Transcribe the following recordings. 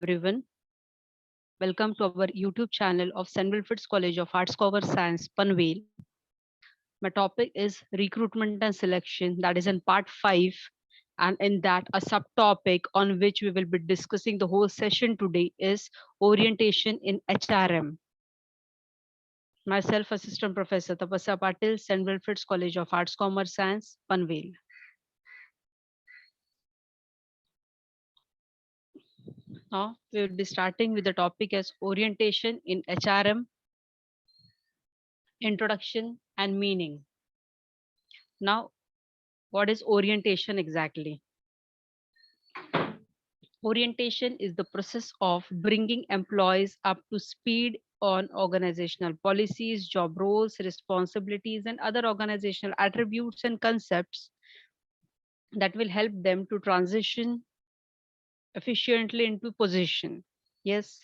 everyone. Welcome to our YouTube channel of St. Wilfrid's College of Arts, Cover Science, Panvel. My topic is recruitment and selection, that is in part 5. And in that, a subtopic on which we will be discussing the whole session today is orientation in HRM. Myself, Assistant Professor Tapasya Patil, St. Wilfrid's College of Arts, Commerce, Science, Panvel. Now, we will be starting with the topic as orientation in HRM, introduction and meaning. Now, what is orientation exactly? Orientation is the process of bringing employees up to speed on organizational policies, job roles, responsibilities, and other organizational attributes and concepts that will help them to transition efficiently into position. Yes,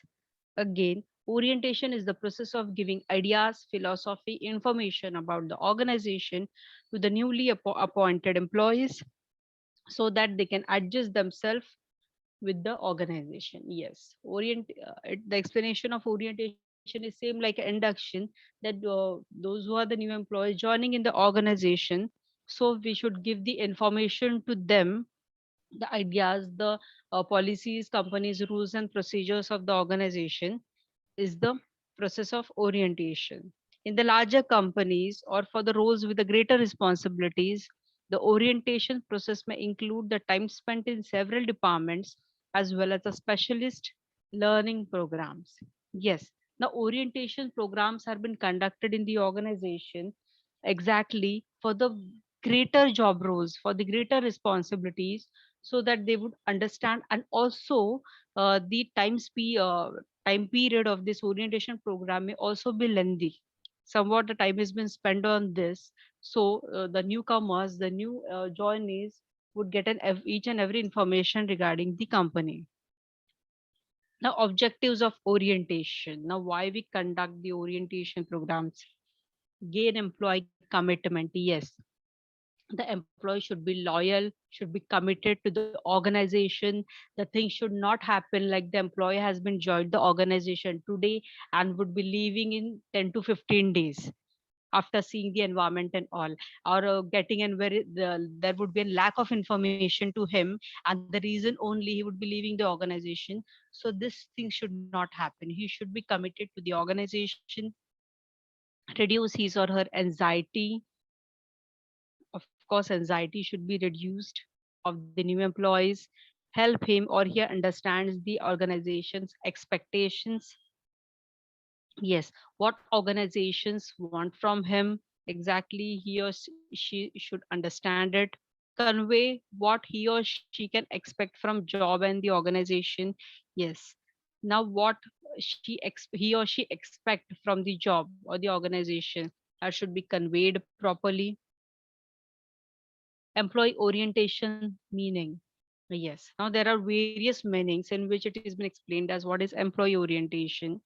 again, orientation is the process of giving ideas, philosophy, information about the organization to the newly appointed employees so that they can adjust themselves with the organization. Yes, the explanation of orientation is same like induction, that those who are the new employees joining in the organization, so we should give the information to them, the ideas, the policies, companies, rules and procedures of the organization is the process of orientation. In the larger companies or for the roles with the greater responsibilities, the orientation process may include the time spent in several departments as well as the specialist learning programs. Yes, the orientation programs have been conducted in the organization exactly for the greater job roles, for the greater responsibilities, so that they would understand, and also the time period of this orientation program may also be lengthy. Somewhat the time has been spent on this, so the newcomers, the new joinees would get each and every information regarding the company. Now, objectives of orientation. Now, why we conduct the orientation programs? Gain employee commitment. Yes, the employee should be loyal, should be committed to the organization. The thing should not happen like the employee has been joined the organization today and would be leaving in 10 to 15 days after seeing the environment and all, or getting in where there would be a lack of information to him, and the reason only he would be leaving the organization. So this thing should not happen. He should be committed to the organization, reduce his or her anxiety. Of course, anxiety should be reduced of the new employees, help him or he understands the organization's expectations. Yes, what organizations want from him exactly, he or she should understand it, convey what he or she can expect from job and the organization. Yes, now what he or she expect from the job or the organization, that should be conveyed properly. Employee orientation meaning. Yes, now there are various meanings in which it has been explained as what is employee orientation.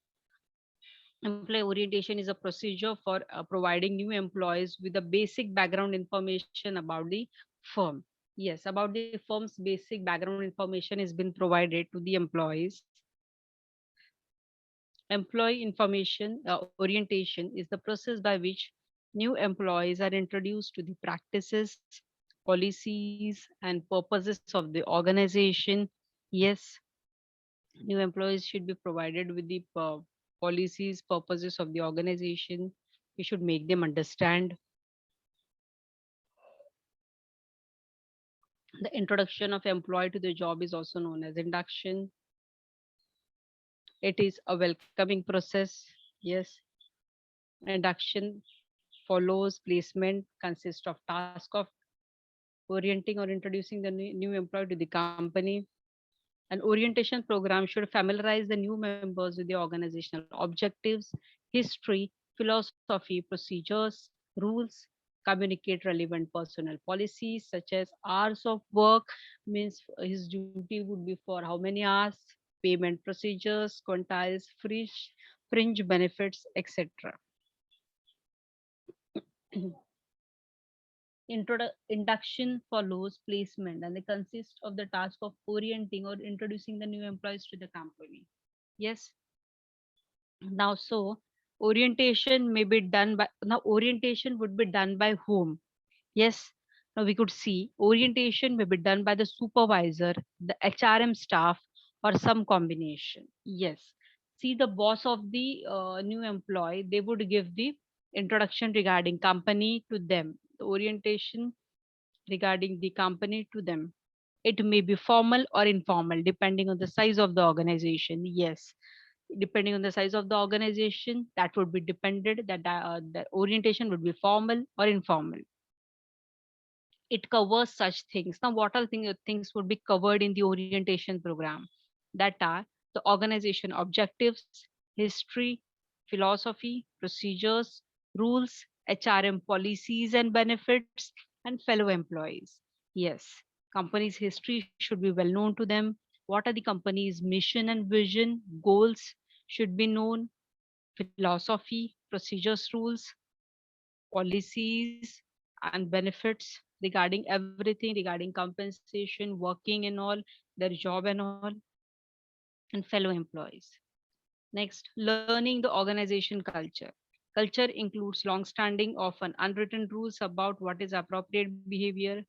Employee orientation is a procedure for providing new employees with the basic background information about the firm. Yes, about the firm's basic background information has been provided to the employees. Employee information orientation is the process by which new employees are introduced to the practices, policies, and purposes of the organization. Yes, new employees should be provided with the policies, purposes of the organization. We should make them understand. The introduction of employee to the job is also known as induction. It is a welcoming process. Yes, induction follows placement, consists of task of orienting or introducing the new employee to the company. An orientation program should familiarize the new members with the organizational objectives, history, philosophy, procedures, rules, communicate relevant personnel policies such as hours of work, means his duty would be for how many hours, payment procedures, quantiles, fringe benefits, etc. Induction follows placement and they consist of the task of orienting or introducing the new employees to the company. Yes. Now, so orientation may be done by now orientation would be done by whom? Yes. Now we could see orientation may be done by the supervisor, the HRM staff, or some combination. Yes. See the boss of the new employee, they would give the introduction regarding company to them. The orientation regarding the company to them. It may be formal or informal depending on the size of the organization. Yes, depending on the size of the organization, that would be dependent that the orientation would be formal or informal. It covers such things. Now, what all things would be covered in the orientation program? That are the organization objectives, history, philosophy, procedures, rules, HRM policies and benefits, and fellow employees. Yes, company's history should be well known to them. What are the company's mission and vision? Goals should be known. Philosophy, procedures, rules, policies, and benefits regarding everything regarding compensation, working and all, their job and all, and fellow employees. Next, learning the organization culture. Culture includes long-standing, often unwritten rules about what is appropriate behavior.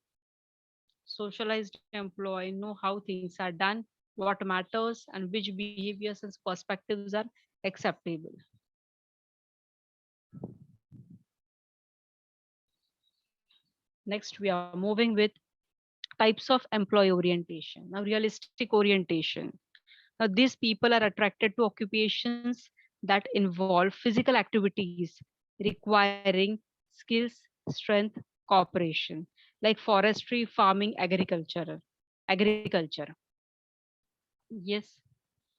Socialized employee know how things are done, what matters, and which behaviors and perspectives are acceptable. Next, we are moving with types of employee orientation. Now, realistic orientation. Now, these people are attracted to occupations that involve physical activities requiring skills, strength, cooperation, like forestry, farming, agriculture. Yes.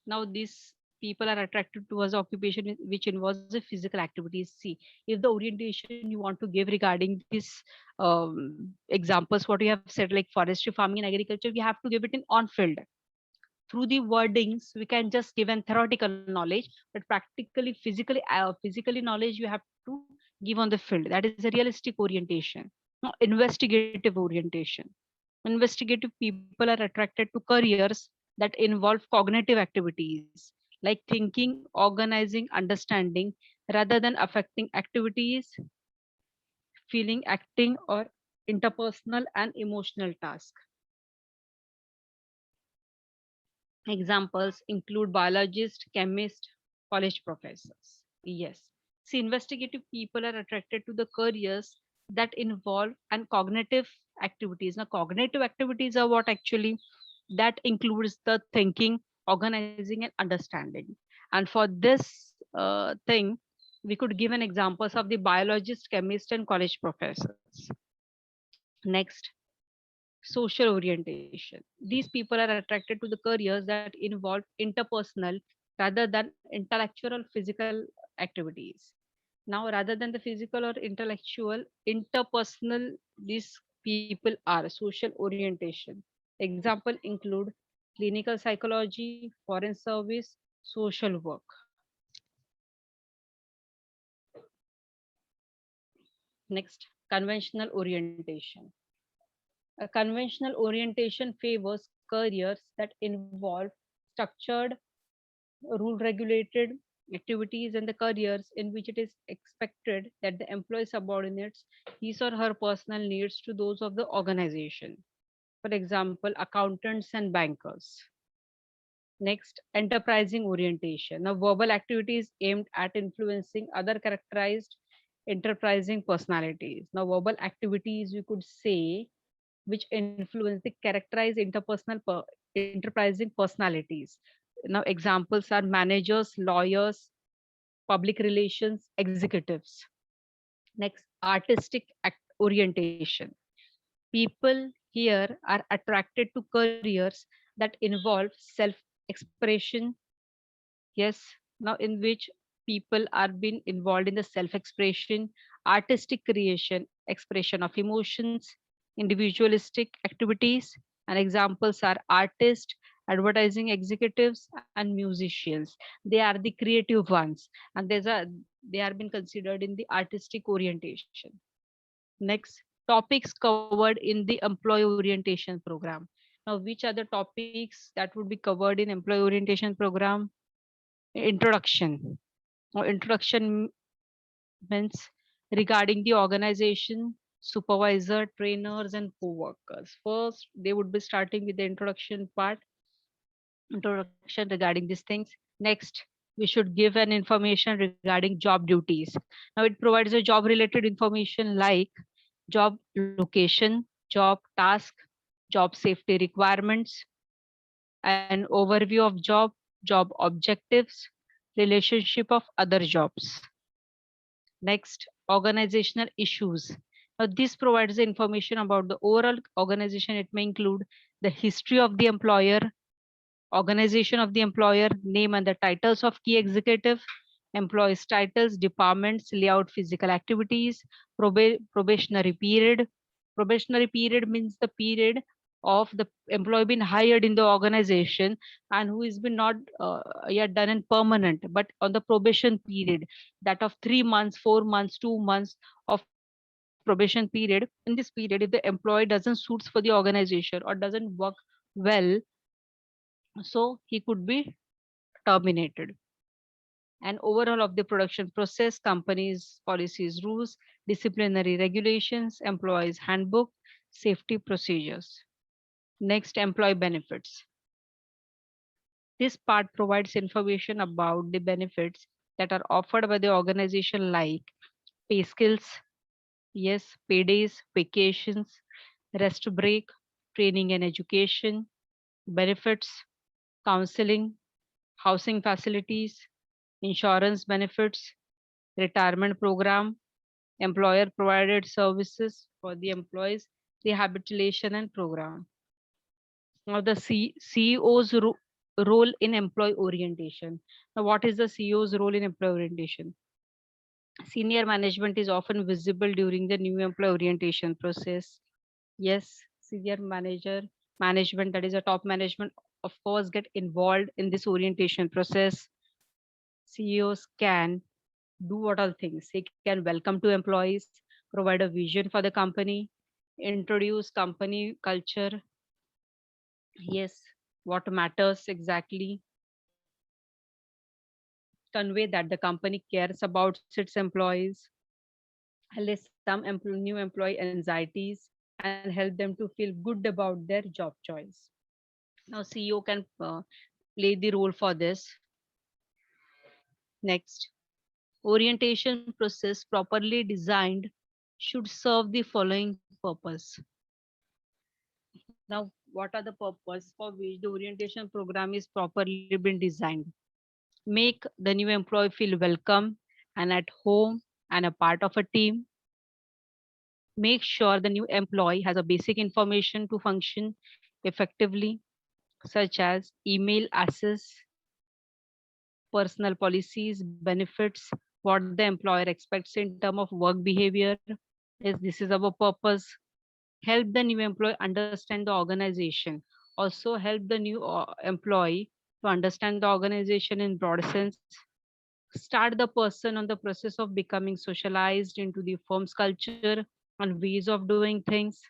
Now, these people are attracted towards occupation which involves the physical activities. See, if the orientation you want to give regarding this examples, what you have said, like forestry, farming, and agriculture, we have to give it in on field through the wordings. We can just give an theoretical knowledge, but practically physically knowledge you have to give on the field. That is a realistic orientation. Now, investigative orientation. Investigative people are attracted to careers that involve cognitive activities like thinking, organizing, understanding, rather than affecting activities, feeling, acting, or interpersonal and emotional tasks. Examples include biologists, chemists, college professors. Yes. See, investigative people are attracted to the careers that involve and cognitive activities. Now, cognitive activities are what actually that includes the thinking, organizing, and understanding. And for this thing, we could give an examples of the biologist, chemist, and college professors. Next, social orientation. These people are attracted to the careers that involve interpersonal rather than intellectual physical activities. Now, rather than the physical or intellectual, interpersonal, these people are social orientation. Example include clinical psychology, foreign service, social work. Next, conventional orientation. A conventional orientation favors careers that involve structured, rule regulated activities and the careers in which it is expected that the employee subordinates his or her personal needs to those of the organization. For example, accountants and bankers. Next, enterprising orientation. Now, verbal activities aimed at influencing other characterized enterprising personalities. Now, verbal activities we could say which influence the characterize enterprising personalities. Now, examples are managers, lawyers, public relations, executives. Next, artistic orientation. People here are attracted to careers that involve self expression. Yes, now in which people are being involved in the self expression, artistic creation, expression of emotions, individualistic activities, and examples are artists, advertising executives, and musicians. They are the creative ones, and they are being considered in the artistic orientation. Next, Topics covered in the employee orientation program. Now, which are the topics that would be covered in employee orientation program? Introduction. Now, introduction means regarding the organization, supervisor, trainers, and co-workers. First, they would be starting with the introduction part, introduction regarding these things. Next, we should give an information regarding job duties. Now, it provides a job related information like job location, job task, job safety requirements, an overview of job objectives, relationship of other jobs. Next, organizational issues. Now, this provides the information about the overall organization. It may include the history of the employer, organization of the employer, name and the titles of key executive, employees' titles, departments, layout, physical activities, probationary period. Probationary period means the period of the employee being hired in the organization and who has been not yet done in permanent, but on the probation period, that of 3 months, 4 months, 2 months of probation period. In this period, if the employee doesn't suits for the organization or doesn't work well, so he could be terminated. And overall of the production process, companies, policies, rules, disciplinary regulations, employees handbook, safety procedures. Next, employee benefits. This part provides information about the benefits that are offered by the organization like pay skills, yes, pay days, vacations, rest break, training and education, benefits, counseling, housing facilities, insurance benefits, retirement program, employer provided services for the employees, rehabilitation and program. Now the CEO's role in employee orientation. Now what is the CEO's role in employee orientation? Senior management is often visible during the new employee orientation process. Yes, senior management, that is a top management, of course, get involved in this orientation process. CEOs can do what all things. He can welcome to employees, provide a vision for the company, introduce company culture. Yes, what matters exactly, convey that the company cares about its employees, list some new employee anxieties, and help them to feel good about their job choice. Now, CEO can play the role for this. Next, orientation process properly designed should serve the following purpose. Now, what are the purpose for which the orientation program is properly been designed? Make the new employee feel welcome and at home and a part of a team. Make sure the new employee has a basic information to function effectively, such as email access, personal policies, benefits, what the employer expects in terms of work behavior. Yes, this is our purpose. Help the new employee understand the organization. Also help the new employee to understand the organization in broad sense. Start the person on the process of becoming socialized into the firm's culture and ways of doing things.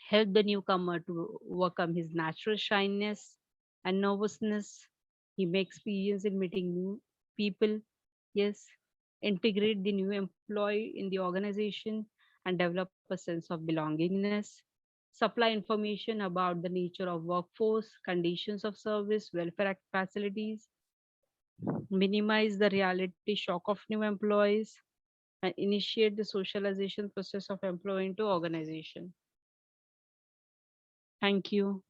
Help the newcomer to overcome his natural shyness and nervousness he may experience in meeting new people. Yes, integrate the new employee in the organization and develop a sense of belongingness. Supply information about the nature of workforce, conditions of service, welfare facilities, minimize the reality shock of new employees, and initiate the socialization process of employee into organization. Thank you.